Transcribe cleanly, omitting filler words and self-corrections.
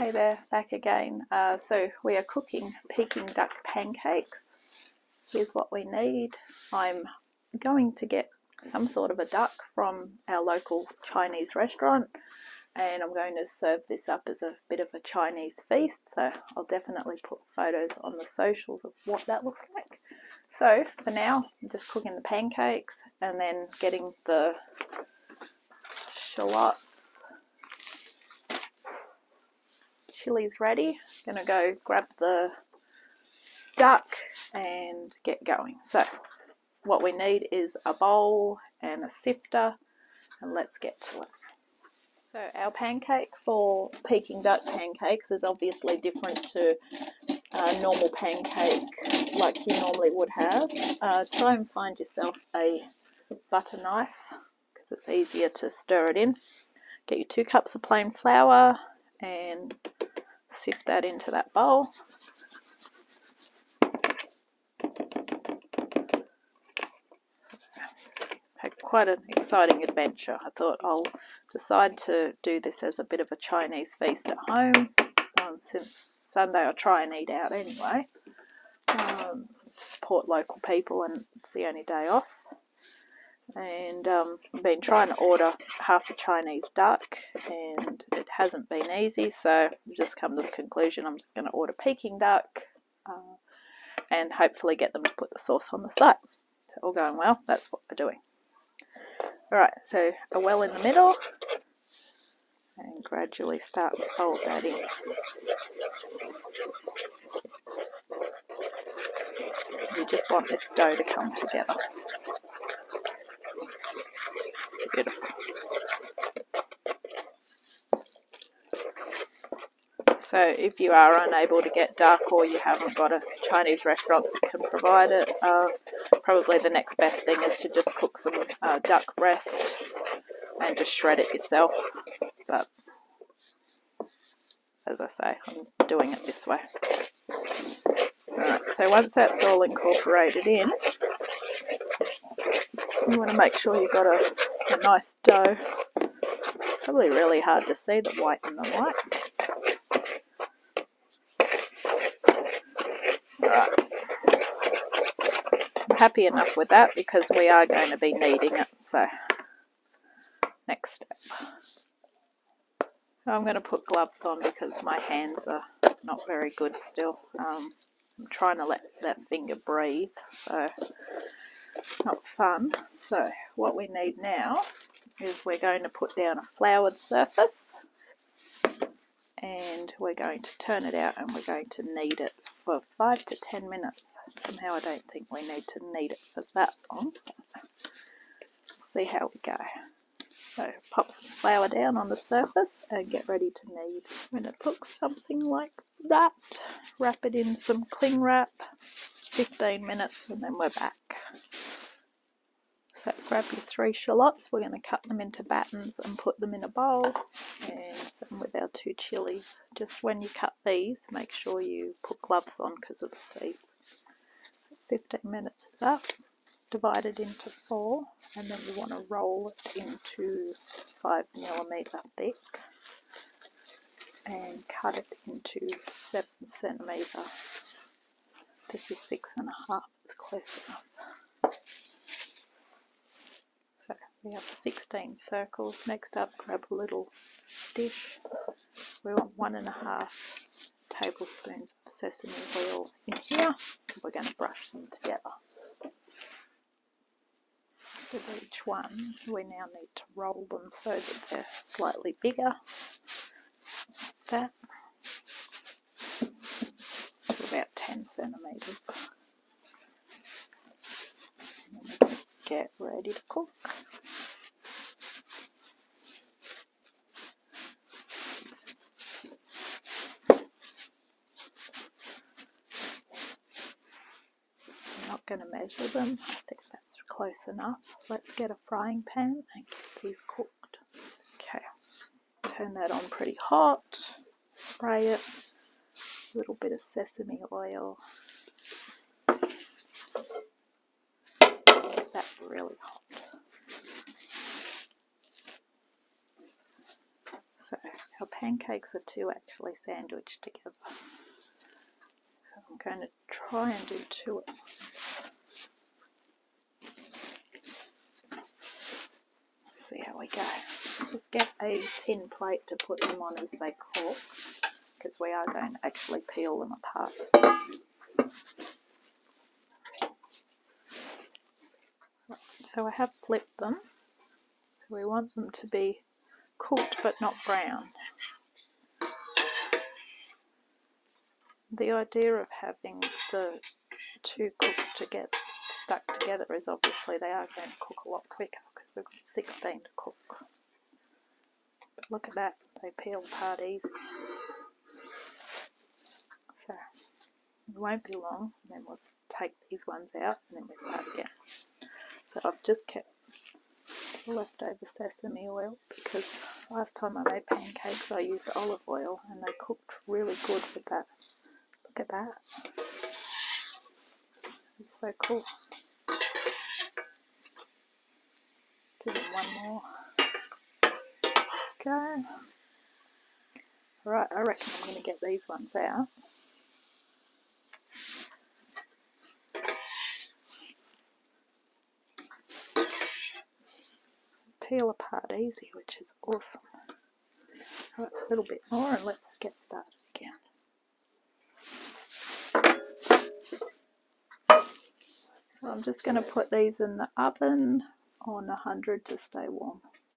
Hey there, back again. So we are cooking Peking duck pancakes. Here's what we need. I'm going to get some sort of a duck from our local Chinese restaurant, and I'm going to serve this up as a bit of a Chinese feast, so I'll definitely put photos on the socials of what that looks like. So for now, I'm just cooking the pancakes and then getting the shallots, chilies ready. Gonna go grab the duck and get going. So what we need is a bowl and a sifter, and let's get to it. So our pancake for Peking duck pancakes is obviously different to a normal pancake like you normally would have. Try and find yourself a butter knife because it's easier to stir it in. Get your 2 cups of plain flour and sift that into that bowl. Had quite an exciting adventure. I thought I'll decide to do this as a bit of a Chinese feast at home, since Sunday I try and eat out anyway. Support local people, and it's the only day off. And I've been trying to order half a Chinese duck and it hasn't been easy, so I've just come to the conclusion I'm just going to order Peking duck and hopefully get them to put the sauce on the side. So all going well, that's what we're doing. Alright, so a well in the middle and gradually start to fold that in. You just want this dough to come together. Beautiful. So if you are unable to get duck or you haven't got a Chinese restaurant that can provide it, probably the next best thing is to just cook some duck breast and just shred it yourself. But as I say, I'm doing it this way. Alright, so once that's all incorporated in, you want to make sure you've got a nice dough. Probably really hard to see the white in the white. Alright, I'm happy enough with that because we are going to be kneading it. So next step. I'm going to put gloves on because my hands are not very good still. I'm trying to let that finger breathe, so not fun. So what we need now is we're going to put down a floured surface and we're going to turn it out and we're going to knead it for 5 to 10 minutes. Somehow I don't think we need to knead it for that long. See how we go. So pop some flour down on the surface and get ready to knead. When it looks something like that, wrap it in some cling wrap, 15 minutes, and then we're back. So grab your 3 shallots, we're going to cut them into battens and put them in a bowl, and same with our 2 chilies. Just when you cut these, make sure you put gloves on because of the seeds. 15 minutes is up. Divide it into 4, and then you want to roll it into 5mm thick and cut it into 7cm. This is 6.5, it's close enough. So we have 16 circles. Next up, grab a little dish. We want 1.5 tablespoons of sesame oil in here. We're going to brush them together. With each one, we now need to roll them so that they're slightly bigger, like that, to about 10cm. And then get ready to cook. I'm not going to measure them, I think that's close enough. Let's get a frying pan and get these cooked. Okay, turn that on pretty hot, spray it, a little bit of sesame oil, get that really hot. So Our pancakes are two actually sandwiched together. So I'm going to try and do two. See how we go. Just get a tin plate to put them on as they cook, because we are going to actually peel them apart. So I have flipped them. So we want them to be cooked but not brown. The idea of having the two cooked together, stuck together, is obviously they are going to cook a lot quicker because we've got 16 to cook. But look at that, they peel apart easy. So it won't be long, and then we'll take these ones out and then we'll start again. So I've just kept the leftover sesame oil because last time I made pancakes I used olive oil and they cooked really good with that. Look at that. It's so cool. Give it one more go. Right, I reckon I'm going to get these ones out. Peel apart easy, which is awesome. Right, a little bit more and let's get started again. So I'm just going to put these in the oven on 100 to stay warm.